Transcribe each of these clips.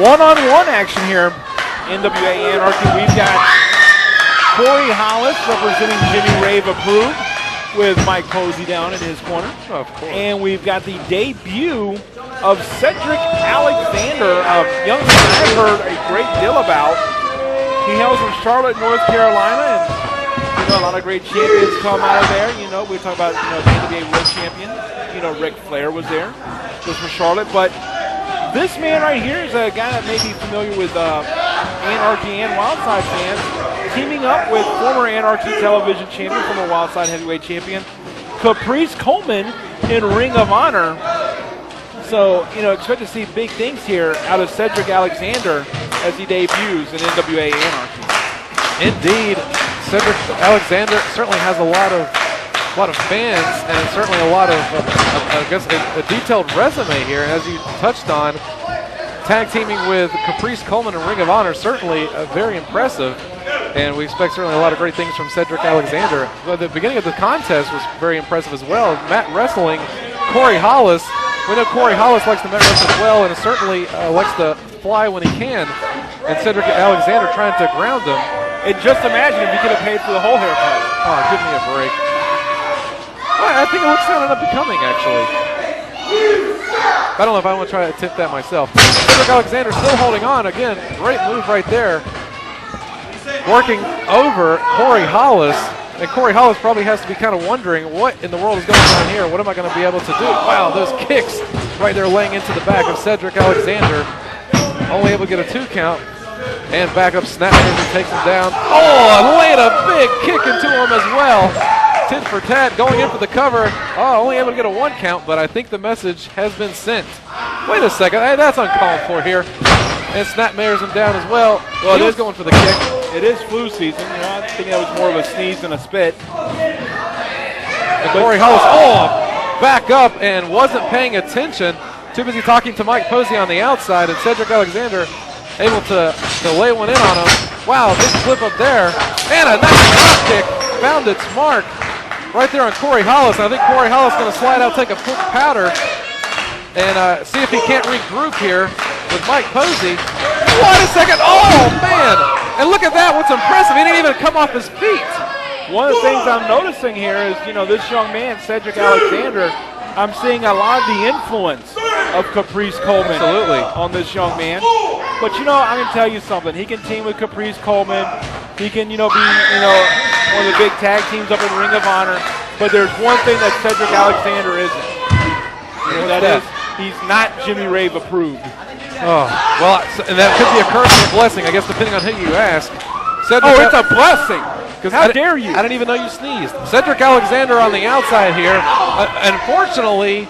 One-on-one action here, NWA Anarchy. We've got Corey Hollis representing Jimmy Rave Approved with Mike Posey down in his corner. Of course. And we've got the debut of Cedric Alexander, a young man I've heard a great deal about. He hails from Charlotte, North Carolina, and a lot of great champions come out of there. We talk about the NWA World Champion. Ric Flair was there, just for Charlotte. But this man right here is a guy that may be familiar with Anarchy and Wildside fans, teaming up with former Anarchy television champion, former Wildside heavyweight champion, Caprice Coleman in Ring of Honor. So, expect to see big things here out of Cedric Alexander as he debuts in NWA Anarchy. Indeed, Cedric Alexander certainly has a lot of fans and certainly a lot of, a detailed resume here. And as you touched on, tag teaming with Caprice Coleman in Ring of Honor, certainly very impressive. And we expect certainly a lot of great things from Cedric Alexander. The beginning of the contest was very impressive as well. Mat wrestling Corey Hollis. We know Corey Hollis likes to mat wrestle as well, and certainly likes to fly when he can. And Cedric Alexander trying to ground him. And just imagine if he could have paid for the whole haircut. Oh, give me a break. I think it looks sounded up becoming, actually. I don't know if I want to try to attempt that myself. Cedric Alexander still holding on. Again, great move right there. Working over Corey Hollis. And Corey Hollis probably has to be kind of wondering what in the world is going on here. What am I going to be able to do? Wow, those kicks right there laying into the back of Cedric Alexander. Only able to get a 2 count. And back up snap and takes him down. Oh, laying a big kick into him as well. Tit for tat, going in for the cover. Oh, only able to get a 1 count, but I think the message has been sent. Wait a second, hey, that's uncalled for here. And snap mares him down as well. Well, he was going for the kick. It is flu season. I think that was more of a sneeze than a spit. And Corey Hollis, back up and wasn't paying attention. Too busy talking to Mike Posey on the outside, and Cedric Alexander able to lay one in on him. Wow, big flip up there. And a nice drop kick. Found its mark right there on Corey Hollis. I think Corey Hollis is going to slide out, take a quick powder, and see if he can't regroup here with Mike Posey. Wait a second. Oh, man. And look at that. What's impressive, he didn't even come off his feet. One of the things I'm noticing here is, this young man, Cedric Alexander, I'm seeing a lot of the influence of Caprice Coleman on this young man. But, I'm going to tell you something. He can team with Caprice Coleman. He can, be, one of the big tag teams up in Ring of Honor. But there's one thing that Cedric Alexander isn't. And that is, he's not Jimmy Rave approved. Oh, well, and that could be a curse or a blessing, I guess, depending on who you ask. Cedric, it's a blessing. How dare you? I didn't even know you sneezed. Cedric Alexander on the outside here. Unfortunately,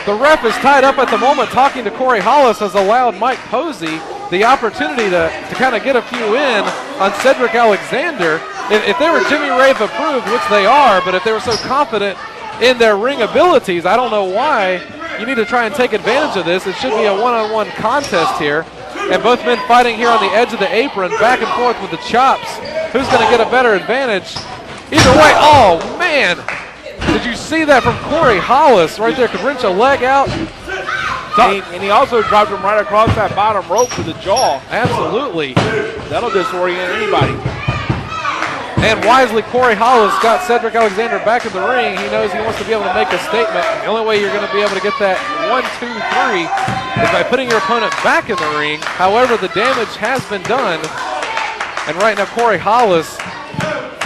the ref is tied up at the moment. Talking to Corey Hollis has allowed Mike Posey the opportunity to kind of get a few in on Cedric Alexander. If they were Jimmy Rave approved, which they are, but if they were so confident in their ring abilities, I don't know why you need to try and take advantage of this. It should be a one-on-one contest here. And both men fighting here on the edge of the apron, back and forth with the chops. Who's going to get a better advantage? Either way, oh man! Did you see that from Corey Hollis right there? Could wrench a leg out. And he also dropped him right across that bottom rope to the jaw. Absolutely. That'll disorient anybody. And wisely, Corey Hollis got Cedric Alexander back in the ring. He knows he wants to be able to make a statement. The only way you're going to be able to get that 1, 2, 3 is by putting your opponent back in the ring. However, the damage has been done. And right now, Corey Hollis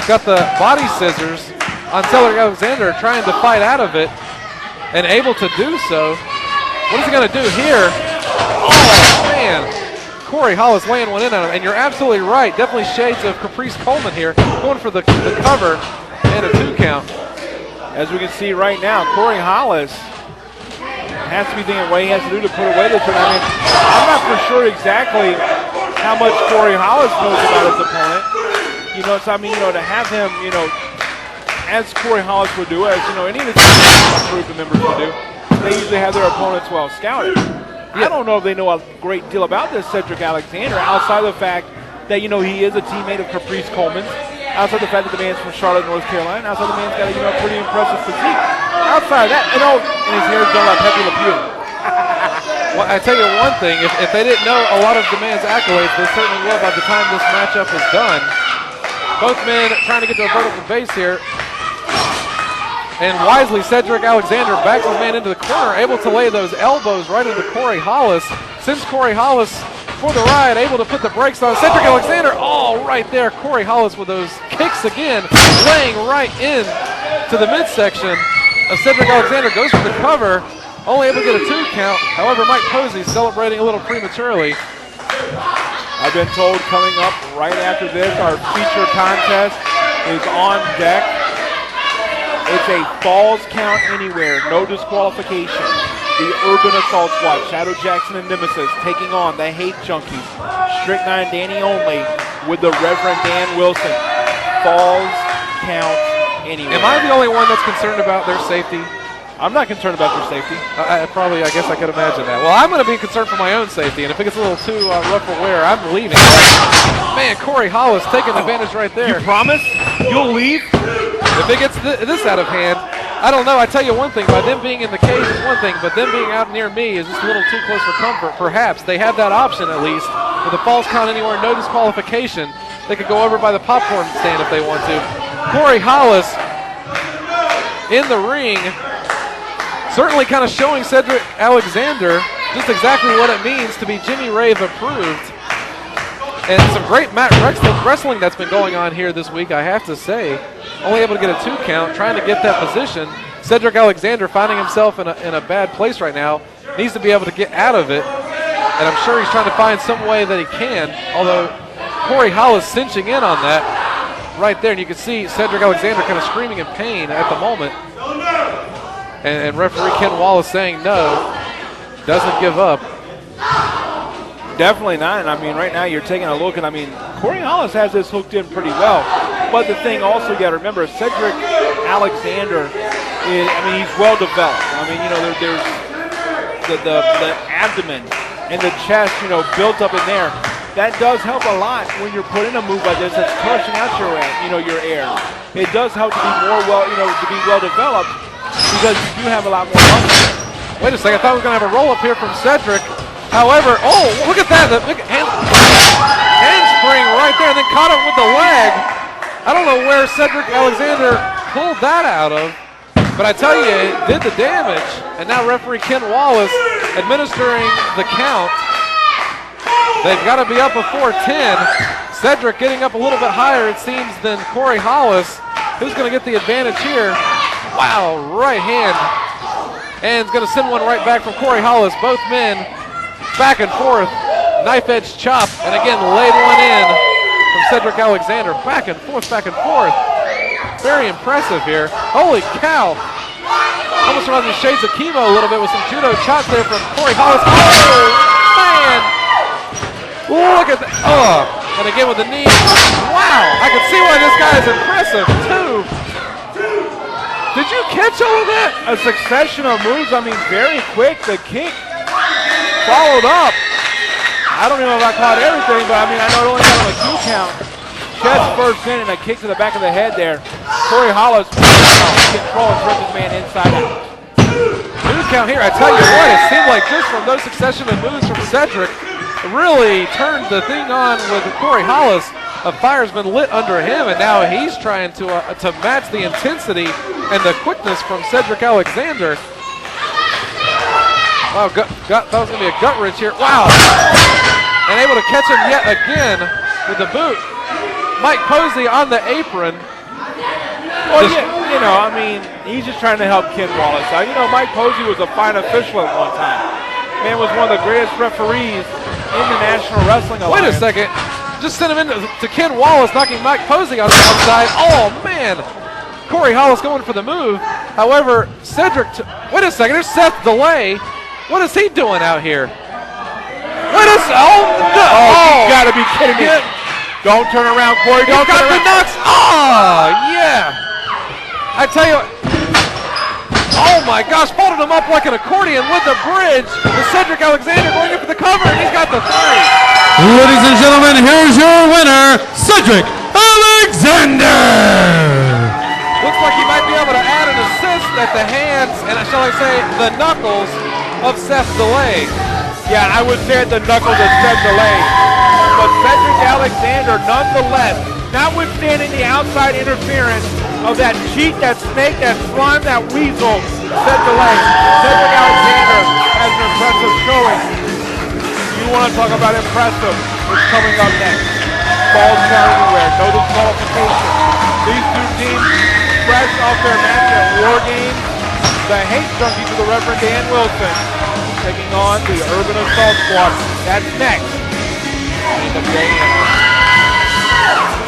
got the body scissors on Cedric Alexander, trying to fight out of it, and able to do so. What is he going to do here? Oh, man. Corey Hollis laying one in on him, and you're absolutely right. Definitely shades of Caprice Coleman here, going for the cover and a 2 count. As we can see right now, Corey Hollis has to be thinking what he has to do to put away this one. I mean, I'm not for sure exactly how much Corey Hollis knows about his opponent. So I mean, to have him, as Corey Hollis would do, as any of the group members would do, they usually have their opponents well scouted. I don't know if they know a great deal about this Cedric Alexander, outside of the fact that, he is a teammate of Caprice Coleman, outside the fact that the man's from Charlotte, North Carolina, outside the man's got a pretty impressive physique. Outside of that, and his hair's done like Pepe Le Pew. Well, I tell you one thing, if they didn't know a lot of the man's accolades, they certainly will by the time this matchup is done. Both men trying to get to a vertical base here. And wisely, Cedric Alexander backs the man into the corner, able to lay those elbows right into Corey Hollis. Sends Corey Hollis for the ride, able to put the brakes on. Cedric Alexander, oh, right there. Corey Hollis with those kicks again, laying right in to the midsection of Cedric Alexander. Goes for the cover, only able to get a 2 count. However, Mike Posey celebrating a little prematurely. I've been told coming up right after this, our feature contest is on deck. It's a falls count anywhere, no disqualification. The Urban Assault Squad, Shadow Jackson and Nemesis, taking on the Hate Junkies. Strychnine Danny only with the Reverend Dan Wilson. Falls count anywhere. Am I the only one that's concerned about their safety? I'm not concerned about their safety. I guess I could imagine that. Well, I'm going to be concerned for my own safety, and if it gets a little too rough for wear, I'm leaving. Man, Corey Hollis taking advantage right there. You promise? You'll leave? If it gets this out of hand, I don't know. I tell you one thing, by them being in the cage is one thing, but them being out near me is just a little too close for comfort. Perhaps they have that option at least. With a falls count anywhere, no disqualification, they could go over by the popcorn stand if they want to. Corey Hollis in the ring, certainly kind of showing Cedric Alexander just exactly what it means to be Jimmy Rave approved. And some great mat wrestling that's been going on here this week, I have to say. Only able to get a 2 count, trying to get that position. Cedric Alexander finding himself in a bad place right now. Needs to be able to get out of it. And I'm sure he's trying to find some way that he can. Although Corey Hollis cinching in on that right there. And you can see Cedric Alexander kind of screaming in pain at the moment. And referee Ken Wallace saying no, doesn't give up. Definitely not. And I mean, right now you're taking a look, and I mean, Corey Hollis has this hooked in pretty well. But the thing also you got to remember, Cedric Alexander is, I mean, he's well developed. I mean, you know, there's the abdomen and the chest, you know, built up in there. That does help a lot when you're putting a move like this that's crushing out your air. It does help to be more well developed because you have a lot more muscle. Wait a second, I thought we were going to have a roll up here from Cedric. However, oh, look at that. The big handspring right there, and then caught him with the leg. I don't know where Cedric Alexander pulled that out of, but I tell you, it did the damage. And now referee Ken Wallace administering the count. They've got to be up before 10. Cedric getting up a little bit higher, it seems, than Corey Hollis. Who's going to get the advantage here? Wow, right hand. And it's going to send one right back from Corey Hollis. Both men back and forth, knife edge chop, and again laid one in from Cedric Alexander. Back and forth, back and forth. Very impressive here. Holy cow. Almost reminds me of shades of chemo a little bit with some judo chops there from Corey Hollis. Oh, man. Look at that. Oh, and again with the knee. Wow, I can see why this guy is impressive too. Did you catch all of that? A succession of moves, I mean, very quick. The kick followed up. I don't even know if I caught everything, but I mean, I know it only got him a 2 count. Chest first in and a kick to the back of the head there. Corey Hollis controls Rich's man inside out. 2 count here. I tell you what, it seemed like just from those succession of moves from Cedric, really turned the thing on with Corey Hollis. A fire's been lit under him, and now he's trying to match the intensity and the quickness from Cedric Alexander. Wow, that was going to be a gut wrench here. Wow. And able to catch him yet again with the boot. Mike Posey on the apron. Well, yeah, you know, I mean, he's just trying to help Ken Wallace out. You know, Mike Posey was a fine official at one time. Man was one of the greatest referees in the National Wrestling Alliance. Wait a second. Just sent him into to Ken Wallace, knocking Mike Posey on the outside. Oh, man. Corey Hollis going for the move. However, Cedric, wait a second, there's Seth Delay. What is he doing out here? What is, you gotta be kidding me. Don't turn around, Corey, don't turn around. Nuts. Oh, yeah. I tell you, oh my gosh, folded him up like an accordion with the bridge. With Cedric Alexander going in for the cover, and he's got the 3. Ladies and gentlemen, here's your winner, Cedric Alexander. Looks like he might be able to add an assist at the hands, and shall I say, the knuckles of Seth Delay. Yeah, I would say the knuckle that said delay. But Cedric Alexander, nonetheless, notwithstanding the outside interference of that cheat, that snake, that slime, that weasel, said delay. Cedric Alexander has an impressive showing. You want to talk about impressive? It's coming up next. Balls fly everywhere, no disqualification. These two teams fresh off their match at War Games. The Hate Junkies of the Reverend Dan Wilson taking on the Urban Assault Squad. That's next. NWA.